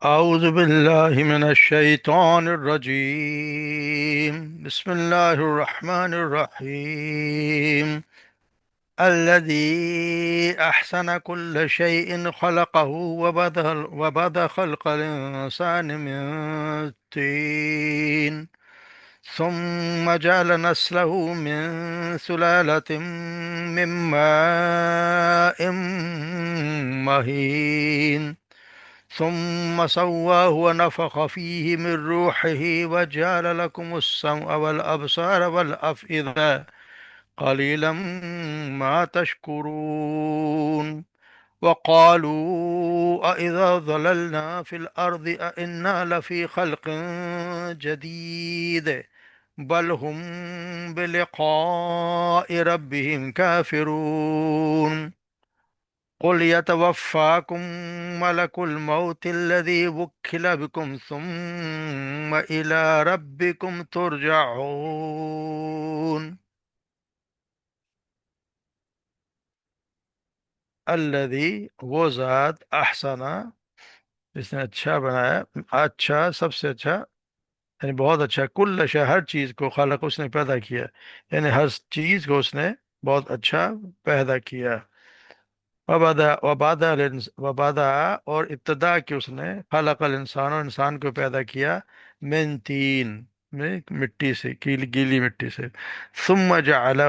أعوذ بالله من الشيطان الرجيم. بسم الله الرحمن الرحيم. الذي أحسن كل شيء خلقه وبدأ خلق الإنسان من طين ثم جعل نسله من سلالة من ماء مهين ثم سواه ونفخ فيه من روحه وجعل لكم السمع والأبصار والأفئدة قليلا ما تشكرون. وقالوا أإذا ضللنا في الأرض أإنا لفي خلق جديد بل هم بلقاء ربهم كافرون. قل يتوفاكم ملك الموت الذي وكل بكم ثم إلى ربكم ترجعون. الذي وہ ذات احسنا جس نے اچھا بنایا، اچھا سب سے اچھا، یعنی بہت اچھا، کل شے ہر چیز کو خلق اس نے پیدا کیا، یعنی ہر چیز کو اس نے بہت اچھا پیدا کیا۔ وبادا اور ابتدا کی اس نے، خلق الانسان، اور انسان کو پیدا کیا، من تین، میں مٹی سے، گیلی مٹی سے، ثم جعل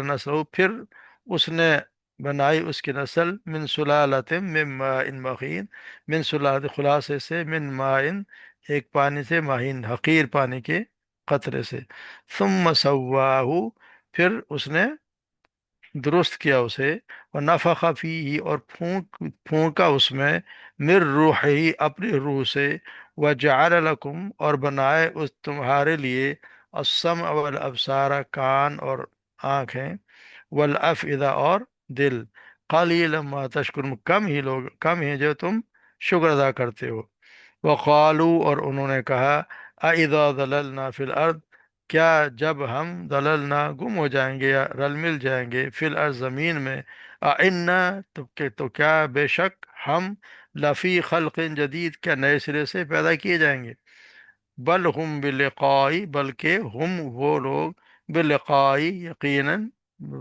نسلہ، پھر اس نے بنائی اس کی نسل، من سلالت من ماء مہین، من سلالت خلاصے سے، من ماء ایک پانی سے، مہین حقیر پانی کے قطرے سے، ثم سواہ، پھر اس نے درست کیا اسے، اور نفخ فیہ، اور پھونکا اس میں، مر روحی، اپنی روح سے، وجعل لکم، اور بنائے اس تمہارے لیے، السمع والابصار، کان اور آنکھیں، والافئدہ اور دل، قلیلا ما تشکرون، کم ہی جو تم شکر ادا کرتے ہو۔ وقالو، اور انہوں نے کہا، اَإِذَا ضَلَلْنَا فِي الْأَرْضِ، کیا جب ہم ضللنا گم ہو جائیں گے یا رل مل جائیں گے، فی الارض زمین میں، اِنَّا تو کیا بے شک ہم، لفی خلق جدید، کیا نئے سرے سے پیدا کیے جائیں گے، بل ہم بلقائی، بلکہ ہم وہ لوگ، بلقائی یقیناً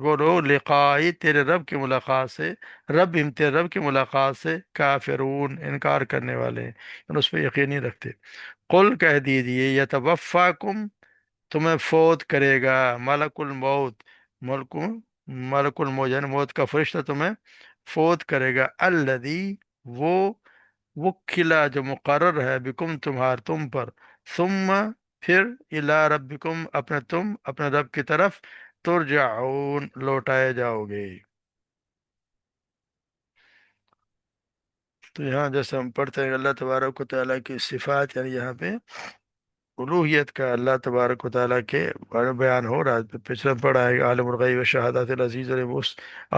وہ لوگ، لقائی تیرے رب کی ملاقات سے، رب ہم تیرے رب کی ملاقات سے، کافرون انکار کرنے والے ہیں، یعنی اس پہ یقین نہیں رکھتے۔ قل کہہ دیجئے، یتوفاکم، تمہیں فوت کرے گا، ملک الموت، ملک ملک الموت یعنی موت کا فرشتہ تمہیں فوت کرے گا، الذی وہ، وکلا جو مقرر ہے، بکم تم پر، ثم پھر، الی ربکم اپنے رب کی طرف، ترجعون لوٹائے جاؤ گے۔ تو یہاں جیسے ہم پڑھتے ہیں اللہ تبارک و تعالیٰ کی صفات، یعنی یہاں پہ الوہیت کا اللہ تبارک و تعالیٰ کے بارے میں بیان ہو رہا ہے۔ پچھلے میں پڑھا ہے کہ عالم الغیب و شہادت العزیز، اور وہ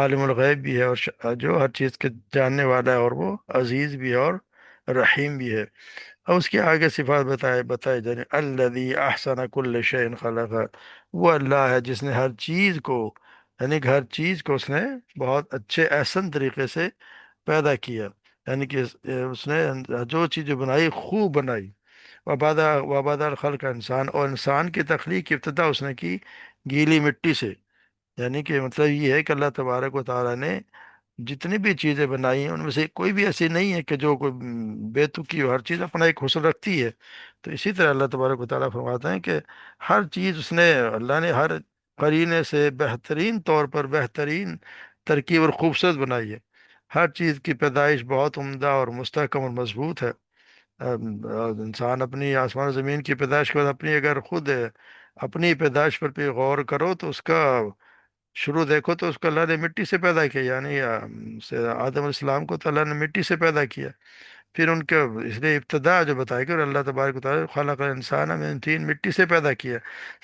عالم الغیب بھی ہے، اور جو ہر چیز کے جاننے والا ہے، اور وہ عزیز بھی ہے اور رحیم بھی ہے۔ اور اس کے آگے صفات بتائے جانے، الذی احسن کل شیء خلق، وہ اللہ ہے جس نے ہر چیز کو، یعنی کہ ہر چیز کو اس نے بہت اچھے احسن طریقے سے پیدا کیا، یعنی کہ اس نے جو چیز بنائی خوب بنائی۔ وباد الخلق انسان، اور انسان کی تخلیق کی ابتدا اس نے کی گیلی مٹی سے، یعنی کہ مطلب یہ ہے کہ اللہ تبارک و تعالیٰ نے جتنی بھی چیزیں بنائی ہیں ان میں سے کوئی بھی ایسی نہیں ہے کہ جو کوئی بے تکی ہو، ہر چیز اپنا ایک حسن رکھتی ہے۔ تو اسی طرح اللہ تبارک و تعالیٰ فرماتے ہیں کہ ہر چیز اس نے، اللہ نے ہر قرینے سے بہترین طور پر بہترین ترکیب اور خوبصورت بنائی ہے۔ ہر چیز کی پیدائش بہت عمدہ اور مستحکم اور مضبوط ہے۔ انسان اپنی آسمان و زمین کی پیدائش کے بعد اپنی، اگر خود اپنی پیدائش پر بھی غور کرو تو اس کا شروع دیکھو تو اس کو اللہ نے مٹی سے پیدا کیا، یعنی آدم علیہ السلام کو تو اللہ نے مٹی سے پیدا کیا۔ پھر ان کے، اس لیے ابتدا جو بتائی گئی، اور اللہ تبارک و تعالیٰ خلق الانسان من طین، مٹی سے پیدا کیا،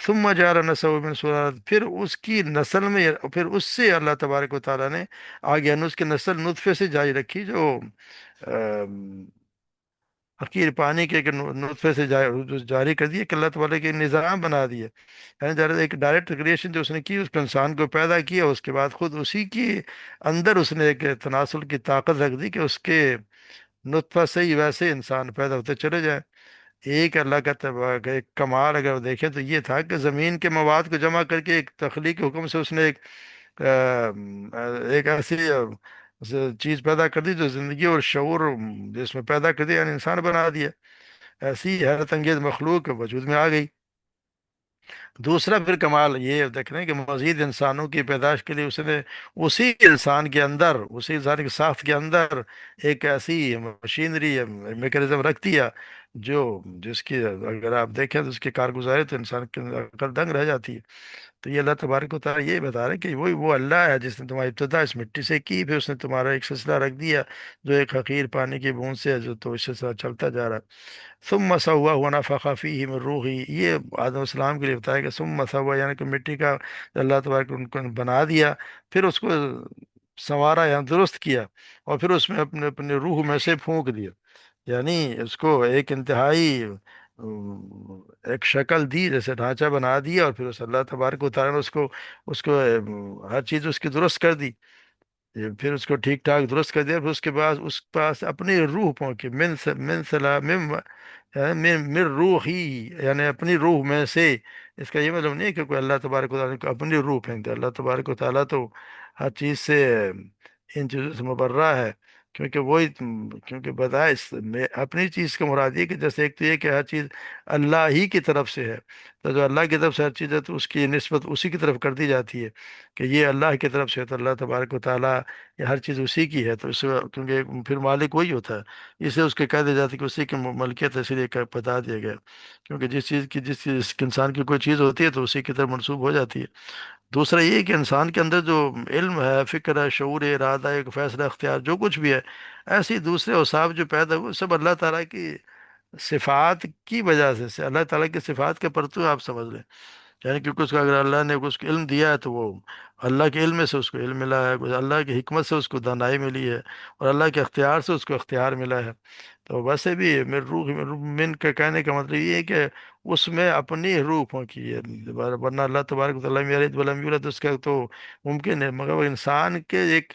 ثم جعل نسلہ من سلالۃ، پھر اس کی نسل میں، پھر اس سے اللہ تبارک و تعالیٰ نے آگے، یعنی اس کی نسل نطفے سے جاری رکھی، جو حقیر پانی کے نطفے سے جاری کر دیے، کہ اللہ تعالیٰ کے نظام بنا دیے، یعنی ایک ڈائریکٹ کریشن جو اس نے کی، اس کو انسان کو پیدا کیا، اس کے بعد خود اسی کی اندر اس نے ایک تناسل کی طاقت رکھ دی، کہ اس کے नुत्फा से ही वैसे इंसान पैदा होते चले जाए। एक अल्लाह का एक कमाल अगर देखें तो ये था कि ज़मीन के मवाद को जमा करके एक तख्लीक के हुक्म से उसने एक ऐसी चीज़ पैदा कर दी जो ज़िंदगी और शऊर जिसमें पैदा कर दिया, यानी इंसान बना दिया। ऐसी हैरत अंगेज मखलूक वजूद में आ गई। दूसरा फिर कमाल ये देख रहे हैं कि मजीद इंसानों की पैदाइश के लिए उसने उसी इंसान के अंदर, उसी इंसान की साख्त के अंदर एक ऐसी मशीनरी मैकेनिज्म रख दिया जो जिसकी अगर आप देखें तो उसकी कारगुजारी तो इंसान के अकल दंग रह जाती है। तो ये अल्लाह तबारक व तआला ये बता रहे हैं कि वही वो अल्लाह है जिसने तुम्हारी इब्तदा इस मिट्टी से की, फिर उसने तुम्हारा एक सिलसिला रख दिया जो एक हकीर पानी की बूंद से है, जो तो इससे चलता जा रहा है। सुम्मा सव्वा हुआ नफ़ख़ फ़ीही मिन रूही, ये आदम सलाम के लिए बताया कि सुम्मा सव्वा यानी कि मिट्टी का अल्लाह तबारक ने उनको बना दिया, फिर उसको संवारा या दुरुस्त किया, और फिर उसमें अपने अपने रूह में से फूंक दिया। यानी उसको एक इंतहाई एक शक्ल दी, जैसे ढांचा बना दिया, और फिर उस अल्लाह तबारक व तआला ने उसको उसको हर चीज़ उसकी दुरुस्त कर दी। ये फिर उसको ठीक ठाक दुरुस्त कर दिया, फिर उसके बाद उस पास अपनी रूह पहुंची, मिन सला मिन मिन रूह ही, यानी अपनी रूह में से। इसका ये मतलब नहीं है कि कोई अल्लाह तबारक व तआला को अपनी रूह फेंक दे। अल्लाह तबारक व तआला तो हर चीज़ से इन चीज़ों से मुबर्रा है, क्योंकि वही क्योंकि बदाइश में अपनी चीज़ का मुराद ये कि जैसे एक तो ये कि हर चीज़ अल्लाह ही की तरफ से है, तो जो अल्लाह की तरफ से हर चीज़ है तो उसकी निस्बत उसी की तरफ कर दी जाती है कि ये अल्लाह की तरफ से है, तो अल्लाह तबारक व तआला ये हर चीज़ उसी की है, तो इस क्योंकि फिर मालिक वही होता है, इसे उसके कह दिया जाता है कि उसी की मलकियत है, इसलिए बता दिया गया। क्योंकि जिस इंसान की कोई चीज़ होती है तो उसी की तरफ मंसूब हो जाती है। दूसरा ये कि इंसान के अंदर जो इल्म है, फिक्र है, शऊर है, इरादा है, एक फैसला अख्तियार जो कुछ भी है, ऐसे ही दूसरे औसाफ जो पैदा हुए सब अल्लाह ताला की सिफात की वजह से अल्लाह ताला की सिफात के परतू आप समझ लें। यानी क्योंकि उसका अगर अल्लाह ने उसको इल्म दिया है तो वो अल्लाह के इल्म में से उसको इल्म मिला है, कुछ अल्लाह की हिकमत से उसको दानाई मिली है, और अल्लाह के अख्तियार से उसको अख्तियार मिला है। तो वैसे भी मेरे मिन के कहने का मतलब ये है कि उसमें अपनी रूह की है, वरना अल्लाह तबारक व तआला वलम यूलद उसका तो मुमकिन है, मगर वो इंसान के एक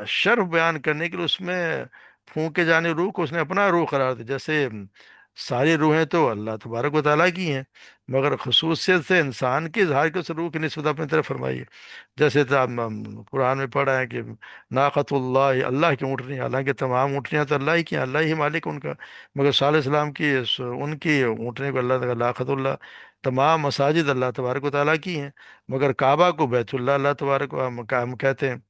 शर्फ बयान करने के लिए उसमें फूंके जाने रूह को उसने अपना रूह करार दिया। जैसे सारी रूहें तो अल्लाह तबारक व तआला की हैं, मगर खसूसियत से इंसान के इजहार के उस रूह की निस्बत अपनी तरफ फरमाई है। जैसे तो हम कुरान में पढ़ा है कि नाक़तुल्लाह, अल्लाह की ऊँटनी, हालांकि तमाम ऊँटनियाँ तो अल्लाह ही की हैं, अल्लाह ही मालिक उनका, मगर साले सलाम की उनकी ऊँटनी को अल्लाह तआला नाक़तुल्लाह। तमाम मसाजिद अल्लाह तबारक व तआला की हैं, मगर काबा को बैतुल्लाह अल्लाह तबारक हम कहते हैं।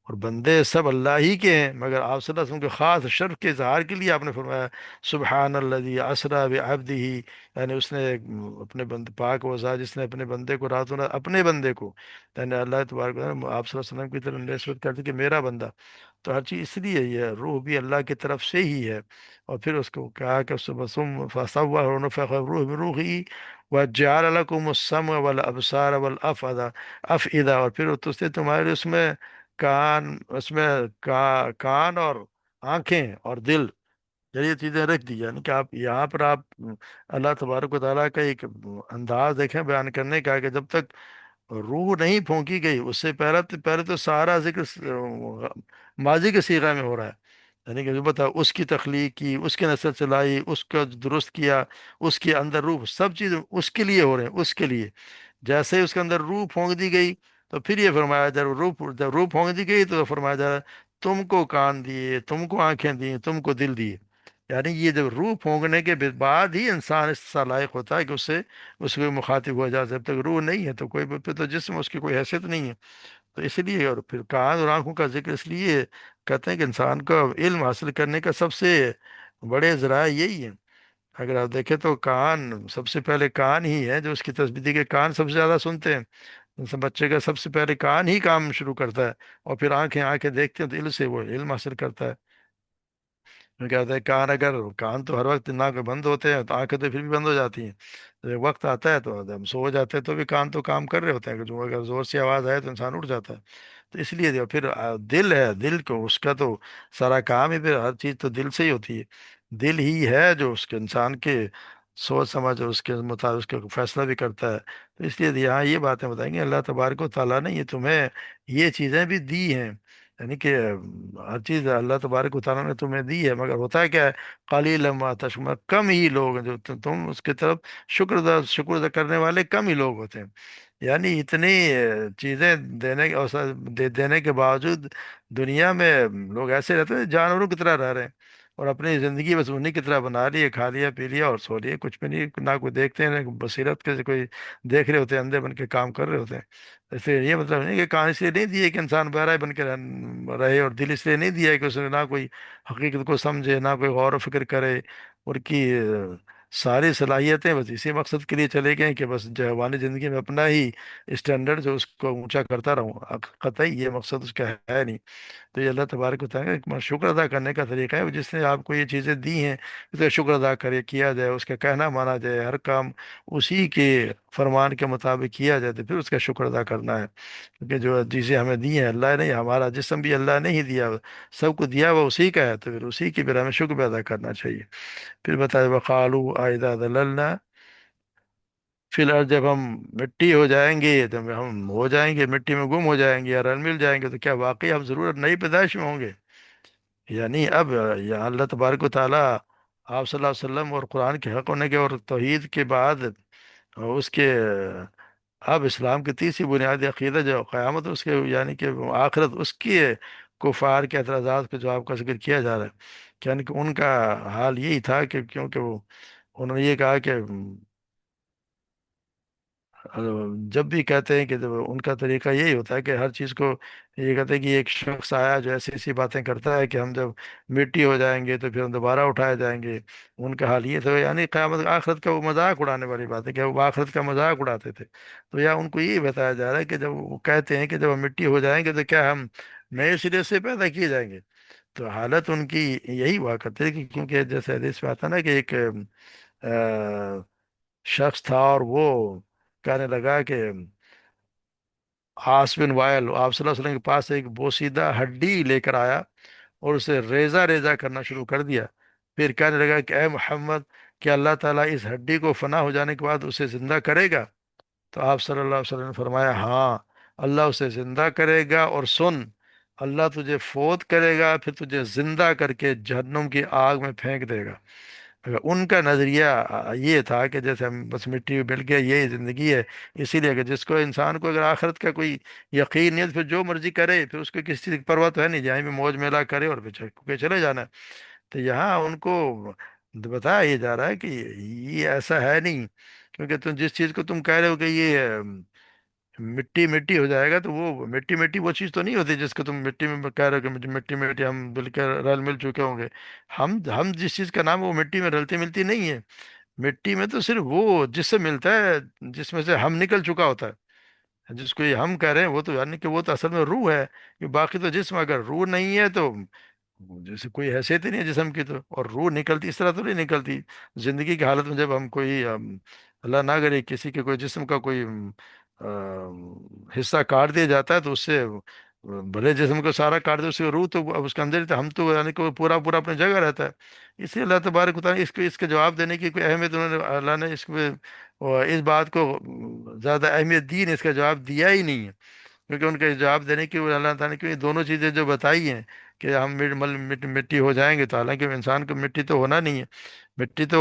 और बंदे सब अल्लाह ही के हैं, मगर आप सल्लल्लाहु अलैहि वसल्लम के ख़ास शर्फ के इजहार के लिए आपने फरमाया सुबहान अल्लज़ी अस्रा बिअब्दिही, यानी उसने अपने बंदे पाक वज़ा जिसने अपने बंदे को रातों रात अपने बंदे को, यानी अल्लाह तबारक व तआला आप सल्लल्लाहु अलैहि वसल्लम की तरफ निस्बत करते कि मेरा बंदा। तो हर चीज़ इसलिए ये रूह भी अल्लाह की तरफ से ही है। और फिर उसको कहा कि सुम फसव्वा फ़नफ़ख़ रूह मिन रूही व जअल लकुमुस समअ वल अबसार वल अफ़इदा, और फिर तो उसने तुम्हारे लिए उसमें कान, उसमें कान और आंखें और दिल, ये चीजें रख दी। यानी कि आप यहाँ पर आप अल्लाह तबारक व तआला का एक अंदाज देखें बयान करने का कि जब तक रूह नहीं फूंकी गई उससे पहले तो सारा जिक्र माजी के सीगा में हो रहा है। यानी कि जो बता उसकी तख्लीक की, उसकी नस्ल चलाई, उसका दुरुस्त किया, उसके अंदर रूह, सब चीज़ उसके लिए हो रहे हैं, उसके लिए। जैसे ही उसके अंदर रूह फूंक दी गई तो फिर ये फरमाया जब रूह फूंक दी गई तो फरमाया जा रहा है, तुमको कान दिए, तुमको आंखें दी, तुमको दिल दिए। यानी ये जब रूह फूंकने के बाद ही इंसान इस लायक होता है कि उससे उसको मुखातिब हो जाए। जब तक रूह नहीं है तो कोई फिर तो जिस्म उसकी कोई हैसियत नहीं है। तो इसलिए और फिर कान और आंखों का जिक्र इसलिए कहते हैं कि इंसान का इल्म हासिल करने का सबसे बड़े जराए यही है। अगर आप देखें तो कान सबसे पहले कान ही है जो उसकी तस्बीह के कान सबसे ज्यादा सुनते हैं। जैसे बच्चे का सबसे पहले कान ही काम शुरू करता है, और फिर आंखें आंखें देखते हैं तो इल्म से वो इल्म हासिल करता है। तो क्या होता है कान, अगर कान तो हर वक्त ना के बंद होते हैं तो आंखें तो फिर भी बंद हो जाती हैं। तो जब वक्त आता है तो हम सो जाते हैं तो भी कान तो काम कर रहे होते हैं कि जो अगर जोर से आवाज़ आए तो इंसान उठ जाता है। तो इसलिए जो फिर दिल है, दिल को उसका तो सारा काम ही, फिर हर चीज़ तो दिल से ही होती है। दिल ही है जो उसके इंसान के सोच समझ और उसके मुताबिक उसका फैसला भी करता है। तो इसलिए यहाँ ये बातें बताएंगे अल्लाह तबारक व तआला ने ये तुम्हें ये चीज़ें भी दी हैं, यानी कि हर चीज़ अल्लाह तबारक व तआला ने तुम्हें दी है, मगर होता है क्या है, कलील मा तशकुर, कम ही लोग हैं जो तुम उसकी तरफ शुक्र अदा करने वाले कम ही लोग होते हैं। यानी इतनी चीज़ें देने के अवसर देने के बावजूद दुनिया में लोग ऐसे रहते हैं जानवरों की तरह रह रहे हैं, और अपनी ज़िंदगी बस उन्हीं की तरह बना ली है, खा लिया पी लिया और सो लिए, कुछ भी नहीं, ना कोई देखते हैं ना कोई बसीरत के कोई देख रहे होते हैं, अंधे बन के काम कर रहे होते हैं। ऐसे ये मतलब नहीं कि कान इसलिए नहीं दिए कि इंसान बहरा बन के रहे, और दिल इसलिए नहीं दिया है कि उसने ना कोई हकीकत को समझे, ना कोई गौर व फिक्र करे, और कि सारी सलाहियतें बस इसी मकसद के लिए चले गए कि बस जवानी ज़िंदगी में अपना ही स्टैंडर्ड जो उसको ऊंचा करता रहूं। कतई ये मकसद उसका है नहीं। तो ये अल्लाह तबारक व तआला का शुक्र अदा करने का तरीका है, जिसने आपको ये चीज़ें दी हैं, उसका शुक्र अदा करे, किया जाए, उसका कहना माना जाए, हर काम उसी के फरमान के मुताबिक किया जाए, तो फिर उसका शुक्र अदा करना है। क्योंकि जो चीज़ें हमें दी हैं अल्लाह ने, हमारा जिस्म भी अल्लाह ने ही दिया, सबको दिया हुआ उसी का है, तो फिर उसी की फिर हमें शुक्र भी अदा करना चाहिए। फिर बताए वक़ालू आइदा दललना, फिर जब हम मिट्टी हो जाएंगे, तो हम हो जाएंगे मिट्टी में गुम हो जाएंगे या रल मिल जाएंगे, तो क्या वाकई हम ज़रूर नई पैदाइश में होंगे? यानी अब या अल्लाह तबारक व ताला आप सल्लल्लाहु अलैहि वसल्लम और कुरान के हक होने के और तौहीद के बाद उसके अब इस्लाम की तीसरी बुनियादी अकीदा जो क़यामत उसके यानी कि आखिरत उसकी कुफार के एतराज़ात के जवाब का जिक्र किया जा रहा है। यानी कि उनका हाल यही था कि क्योंकि वो उन्होंने ये कहा कि जब भी कहते हैं कि जब उनका तरीका यही होता है कि हर चीज़ को ये कहते हैं कि एक शख्स आया जो ऐसी ऐसी बातें करता है कि हम जब मिट्टी हो जाएंगे तो फिर हम दोबारा उठाए जाएंगे। उनका हाल ये था, यानी क़यामत आखिरत का वो मजाक उड़ाने वाली बात है कि वो आखिरत का मजाक उड़ाते थे। तो या उनको यही बताया जा रहा है कि जब वो कहते हैं कि जब हम मिट्टी हो जाएंगे तो क्या हम नए सिरे से पैदा किए जाएंगे? तो हालत उनकी यही हुआ करती है कि क्योंकि जैसे हदीस में आता है ना कि एक शख्स था और वो कहने लगा कि आस बिन वायल आप सल्लल्लाहु अलैहि वसल्लम के पास एक बोसीदा हड्डी लेकर आया और उसे रेजा रेजा करना शुरू कर दिया। फिर कहने लगा कि ए मोहम्मद, क्या अल्लाह ताला इस हड्डी को फना हो जाने के बाद उसे जिंदा करेगा? तो आप सल्लल्लाहु अलैहि वसल्लम ने फरमाया, हाँ, अल्लाह उसे जिंदा करेगा, और सुन, अल्लाह तुझे फोत करेगा, फिर तुझे जिंदा करके जहन्नुम की आग में फेंक देगा। अगर उनका नजरिया ये था कि जैसे हम बस मिट्टी में मिल गए यही जिंदगी है, इसीलिए कि जिसको इंसान को अगर आखिरत का कोई यकीन नहीं है तो फिर जो मर्जी करे, फिर उसको किसी चीज़ की परवाह तो है नहीं, जहाँ भी मौज मेला करे और फिर के चले जाना है। तो यहाँ उनको बताया ये जा रहा है कि ये ऐसा है नहीं, क्योंकि तुम जिस चीज़ को तुम कह रहे हो कि ये मिट्टी मिट्टी हो जाएगा, तो वो मिट्टी मिट्टी वो चीज़ तो नहीं होती जिसको तुम मिट्टी में कह रहे हो कि मिट्टी मिट्टी हम मिलकर रल मिल चुके होंगे। हम जिस चीज़ का नाम है, वो मिट्टी में रलती मिलती नहीं है। मिट्टी में तो सिर्फ वो जिससे मिलता है जिसमें से हम निकल चुका होता है। जिसको ये हम कह रहे हैं वो तो यानी कि वो तो असल में रूह है, कि बाकी तो जिस्म, अगर रूह नहीं है तो जैसे कोई हैसियत ही नहीं है जिस्म की, तो और रूह निकलती इस तरह तो नहीं निकलती। जिंदगी की हालत में जब हम कोई अल्लाह ना करे किसी के कोई जिस्म का कोई हिस्सा काट दिया जाता है, तो उससे भले जिस्म को सारा काट दे, उसकी रूह तो अब उसके अंदर ही, तो हम तो यानी कि वो पूरा पूरा अपनी जगह रहता है। इसलिए अल्लाह तबारक व तआला इसको इसके जवाब देने की कोई अहमियत उन्होंने, अल्लाह ने इसको और इस बात को ज़्यादा अहमियत दी नहीं, इसका जवाब दिया ही नहीं है। क्योंकि उनका इस जवाब देने की वो अल्लाह ताला ने क्यों ये दोनों चीज़ें जो बताई हैं कि हम मिट्टी हो जाएंगे, तो हालांकि इंसान को मिट्टी तो होना नहीं है। मिट्टी तो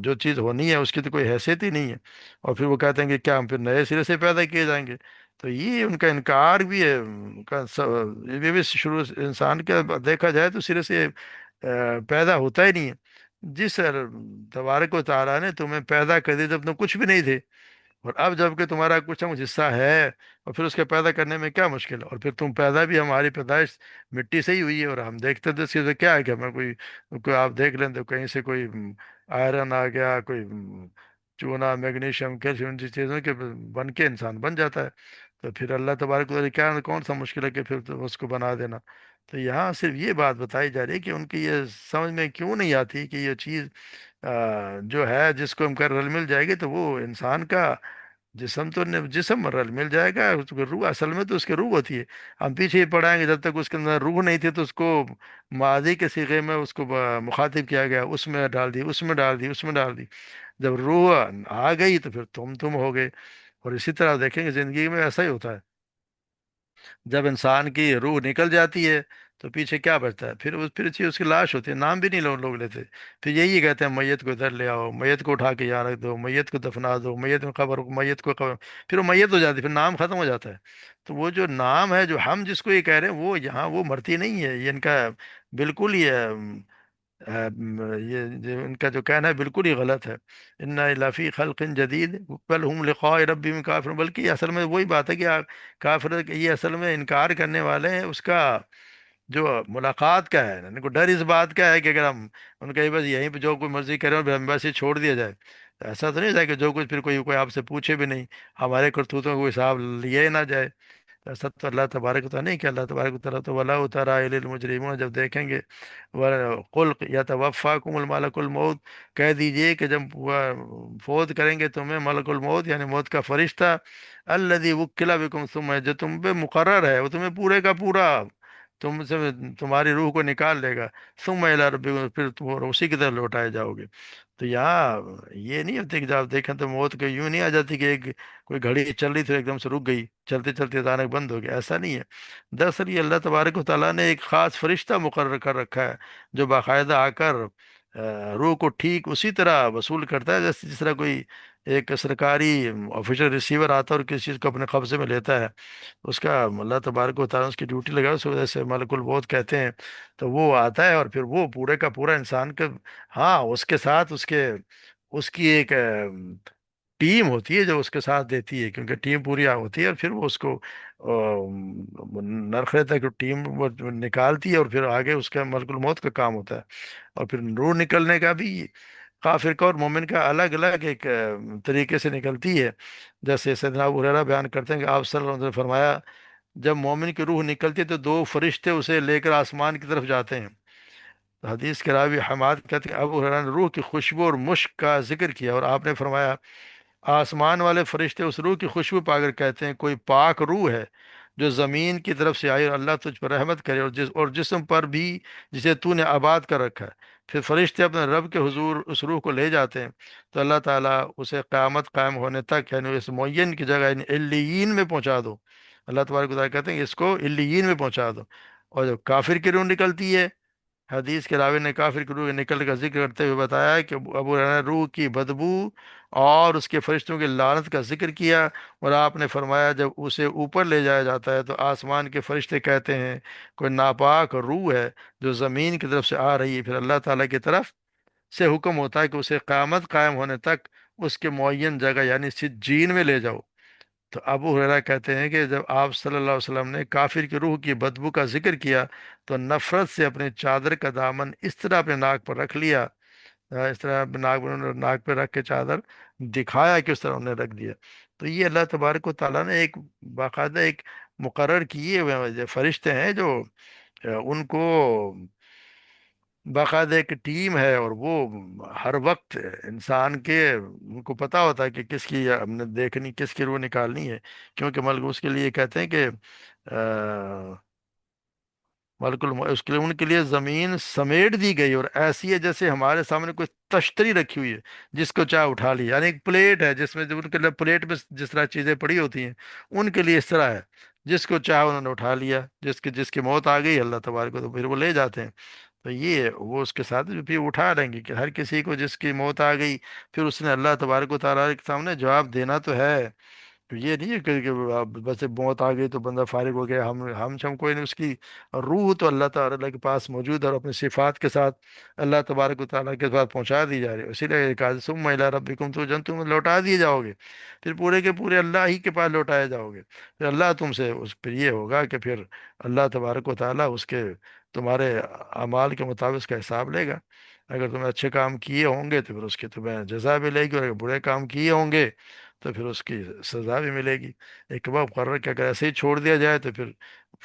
जो चीज़ होनी है उसकी तो कोई हैसियत ही नहीं है। और फिर वो कहते हैं कि क्या हम फिर नए सिरे से पैदा किए जाएंगे? तो ये उनका इनकार भी है, उनका ये भी शुरू इंसान का देखा जाए तो सिरे से पैदा होता ही नहीं है। जिस तबारक व तआला ने तुम्हें पैदा कर दिया जब तुम कुछ भी नहीं थे, और अब जबकि तुम्हारा कुछ ना कुछ हिस्सा है, और फिर उसके पैदा करने में क्या मुश्किल है? और फिर तुम पैदा भी, हमारी पैदाइश मिट्टी से ही हुई है, और हम देखते तो इससे क्या है कि हमें कोई कोई आप देख लें तो कहीं से कोई आयरन आ गया, कोई चूना मैग्नीशियम कैल्शियम जैसी चीज़ों के बन के इंसान बन जाता है। तो फिर अल्लाह तबारक व तआला क्या कौन सा मुश्किल है कि फिर तो उसको बना देना। तो यहाँ सिर्फ ये बात बताई जा रही है कि उनकी ये समझ में क्यों नहीं आती कि ये चीज़ जो है जिसको हम कर रल मिल जाएगी, तो वो इंसान का जिसम तो जिसम रल मिल जाएगा, उसको रूह असल में तो उसकी रूह होती है। हम पीछे ही पढ़ाएंगे जब तक उसके अंदर रूह नहीं थी तो उसको माजी के सीगे में उसको मुखातिब किया गया, उसमें डाल दी, उसमें डाल दी, उसमें डाल दी। जब रूह आ गई तो फिर तुम हो गए। और इसी तरह देखेंगे जिंदगी में ऐसा ही होता है। جب انسان کی روح نکل جاتی ہے تو پیچھے کیا بچتا ہے؟ پھر اس کی لاش ہوتی ہے، نام بھی نہیں لوگ لیتے۔ پھر یہی کہتے ہیں میت کو ادھر لے آؤ، میت کو اٹھا کے یہاں رکھ دو، میت کو دفنا دو، میت میں قبر، میت کو قبر، پھر وہ میت ہو جاتی ہے، پھر نام ختم ہو جاتا ہے۔ تو وہ جو نام ہے، جو ہم جس کو یہ کہہ رہے ہیں، وہ یہاں وہ مرتی نہیں ہے، یہ ان کا بالکل ہی یہ ان کا جو کہنا ہے بالکل ہی غلط ہے۔ ان لفی خلق جدید بل ہم لقاء ربهم کافرون، بلکہ یہ اصل میں وہی بات ہے کہ کافر، یہ اصل میں انکار کرنے والے ہیں اس کا، جو ملاقات کا ہے۔ ان کو ڈر اس بات کا ہے کہ اگر ہم ان کا یہ بس یہیں پہ جو کوئی مرضی کرے اور ہم بس یہ چھوڑ دیا جائے، تو ایسا تو نہیں ہوتا کہ جو کچھ پھر کوئی کوئی آپ سے پوچھے بھی نہیں، ہمارے کرتوتوں کو حساب لیا ہی نہ جائے۔ ایسا تو اللہ تبارک و تعالیٰ نہیں کہ اللہ تبارک و تعالیٰ تو ولا اترا المجرمون، جب دیکھیں گے قل یتوفاکم الملک الموت، کہہ دیجئے کہ جب وہ فوت کریں گے تمہیں ملک الموت یعنی موت کا فرشتہ، الذی وکل بکم، ثم جو تم پہ مقرر ہے، وہ تمہیں پورے کا پورا تم سے تمہاری روح کو نکال لے گا، ثم الی ربکم، پھر تم اسی کی طرف لوٹائے جاؤ گے۔ تو یہاں یہ نہیں ہوتی کہ جب آپ دیکھیں تو موت کہ یوں نہیں آ جاتی کہ ایک کوئی گھڑی چل رہی تھی ایک دم سے رک گئی، چلتے چلتے اچانک بند ہو گیا، ایسا نہیں ہے۔ دراصل یہ اللہ تبارک و تعالیٰ نے ایک خاص فرشتہ مقرر کر رکھا ہے، جو باقاعدہ آ کر روح کو ٹھیک اسی طرح وصول کرتا ہے جیسے جس طرح کوئی ایک سرکاری آفیشل ریسیور آتا ہے اور کسی چیز کو اپنے قبضے میں لیتا ہے، اس کا اللہ تبارک و تعالیٰ اس کی ڈیوٹی لگا، اس وجہ سے ملک الموت کہتے ہیں۔ تو وہ آتا ہے اور پھر وہ پورے کا پورا انسان کا، ہاں اس کے ساتھ اس کی ایک ٹیم ہوتی ہے جو اس کے ساتھ دیتی ہے، کیونکہ ٹیم پوری ہوتی ہے، اور پھر وہ اس کو نرخ تک ٹیم وہ نکالتی ہے، اور پھر آگے اس کا ملک الموت کا کام ہوتا ہے۔ اور پھر روح نکلنے کا بھی کافر کا اور مومن کا الگ الگ ایک طریقے سے نکلتی ہے۔ جیسے سیدنا ابو ہریرہ بیان کرتے ہیں کہ آپ صلی اللہ علیہ وسلم نے فرمایا، جب مومن کی روح نکلتی ہے تو دو فرشتے اسے لے کر آسمان کی طرف جاتے ہیں۔ تو حدیث کے راوی حماد کہتے ہیں ابو ہریرہ نے روح کی خوشبو اور مشک کا ذکر کیا، اور آپ نے فرمایا، آسمان والے فرشتے اس روح کی خوشبو پا کر کہتے ہیں، کوئی پاک روح ہے جو زمین کی طرف سے آئی، اور اللہ تجھ پر رحمت کرے، اور جسم پر بھی جسے تو نے آباد کر رکھا ہے۔ پھر فرشتے اپنے رب کے حضور اس روح کو لے جاتے ہیں، تو اللہ تعالیٰ اسے قیامت قائم ہونے تک یعنی اس معین کی جگہ یعنی علیین میں پہنچا دو۔ اللہ تبارک و تعالیٰ کہتے ہیں کہ اس کو علیین میں پہنچا دو۔ اور جب کافر کی روح نکلتی ہے، حدیث کے راوی نے کافر کی روح کے نکل کا ذکر کرتے ہوئے بتایا کہ ابو ہریرہ نے روح کی بدبو اور اس کے فرشتوں کی لعنت کا ذکر کیا، اور آپ نے فرمایا جب اسے اوپر لے جایا جاتا ہے تو آسمان کے فرشتے کہتے ہیں، کوئی ناپاک روح ہے جو زمین کی طرف سے آ رہی ہے۔ پھر اللہ تعالیٰ کی طرف سے حکم ہوتا ہے کہ اسے قیامت قائم ہونے تک اس کے معین جگہ یعنی سجین میں لے جاؤ۔ تو ابو ہریرہ کہتے ہیں کہ جب آپ صلی اللہ علیہ وسلم نے کافر کی روح کی بدبو کا ذکر کیا تو نفرت سے اپنے چادر کا دامن اس طرح اپنے ناک پر رکھ لیا، اس طرح اپنے ناک پہ رکھ کے چادر دکھایا کہ اس طرح انہوں نے رکھ دیا۔ تو یہ اللہ تبارک و تعالیٰ نے ایک باقاعدہ ایک مقرر کیے ہوئے جو فرشتے ہیں، جو ان کو باقاعدہ ایک ٹیم ہے، اور وہ ہر وقت انسان کے ان کو پتہ ہوتا ہے کہ کس کی ہم نے دیکھنی، کس کی روح نکالنی ہے، کیونکہ ملک اس کے لیے کہتے ہیں کہ اس کے لیے ان کے لیے زمین سمیٹ دی گئی اور ایسی ہے جیسے ہمارے سامنے کوئی تشتری رکھی ہوئی ہے، جس کو چاہے اٹھا لی، یعنی ایک پلیٹ ہے جس میں جو ان کے لیے پلیٹ میں جس طرح چیزیں پڑی ہوتی ہیں، ان کے لیے اس طرح ہے، جس کو چاہے انہوں نے اٹھا لیا، جس کی موت آ گئی اللہ تبارک کو تو پھر وہ لے جاتے ہیں۔ تو یہ وہ اس کے ساتھ پھر اٹھا لیں گے کہ ہر کسی کو جس کی موت آ گئی، پھر اس نے اللہ تبارک و تعالیٰ کے سامنے جواب دینا تو ہے۔ تو یہ نہیں ہے کہ بس موت آ گئی تو بندہ فارغ ہو گیا، ہم کوئی نہیں، اس کی روح تو اللہ تعالیٰ کے پاس موجود ہے، اور اپنی صفات کے ساتھ اللہ تبارک و تعالیٰ کے پاس پہنچا دی جا رہی ہے۔ اسی لیے کہا ثم الی ربکم ترجعون، تم لوٹا دیے جاؤ گے، پھر پورے کے پورے اللہ ہی کے پاس لوٹائے جاؤ گے۔ پھر اللہ تم سے پھر یہ ہوگا کہ پھر اللہ تبارک و تعالیٰ اس کے تمہارے اعمال کے مطابق اس کا حساب لے گا۔ اگر تم اچھے کام کیے ہوں گے تو پھر اس کی تمہیں جزا بھی لے گی، اور اگر برے کام کیے ہوں گے تو پھر اس کی سزا بھی ملے گی۔ ایک بار مقرر کہ اگر ایسے ہی چھوڑ دیا جائے تو پھر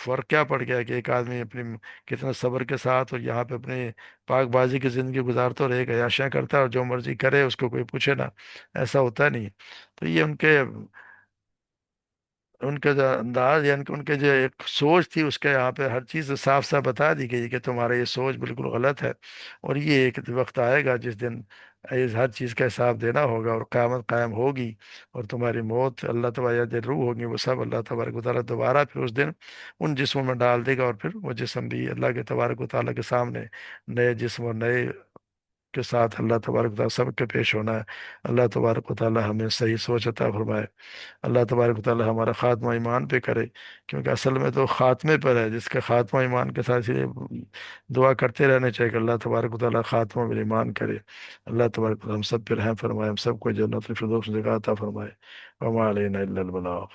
فرق کیا پڑ گیا کہ ایک آدمی اپنی کتنا صبر کے ساتھ اور یہاں پہ اپنی پاک بازی کی زندگی گزارتا اور ایک عیاشیاں کرتا ہے، اور جو مرضی کرے اس کو کوئی پوچھے نہ، ایسا ہوتا نہیں۔ تو یہ ان کے ان کا جو انداز، یعنی کہ ان کے جو ایک سوچ تھی، اس کے یہاں پہ ہر چیز صاف صاف بتا دی گئی کہ تمہارا یہ سوچ بالکل غلط ہے، اور یہ ایک وقت آئے گا جس دن اس ہر چیز کا حساب دینا ہوگا، اور قیامت قائم ہوگی، اور تمہاری موت، اللہ تبارک جو روح ہوگی وہ سب اللہ تبارک و تعالیٰ دوبارہ پھر اس دن ان جسموں میں ڈال دے گا، اور پھر وہ جسم بھی اللہ کے تبارک و تعالیٰ کے سامنے نئے جسم اور نئے کے ساتھ اللہ تبارک و تعالیٰ سب کے پیش ہونا ہے۔ اللہ تبارک و تعالیٰ ہمیں صحیح سوچ عطا فرمائے۔ اللہ تبارک و تعالیٰ ہمارا خاتمہ ایمان پہ کرے، کیونکہ اصل میں تو خاتمے پر ہے، جس کا خاتمہ ایمان کے ساتھ، اس لیے دعا کرتے رہنے چاہیے کہ اللہ تبارک و تعالیٰ خاتمہ پر ایمان کرے۔ اللہ تبارک و تعالیٰ ہم سب پہ رحم فرمائے، ہم سب کو جنت الفردوس میں جگہ عطا فرمائے۔ وما علینا الا البلاغ۔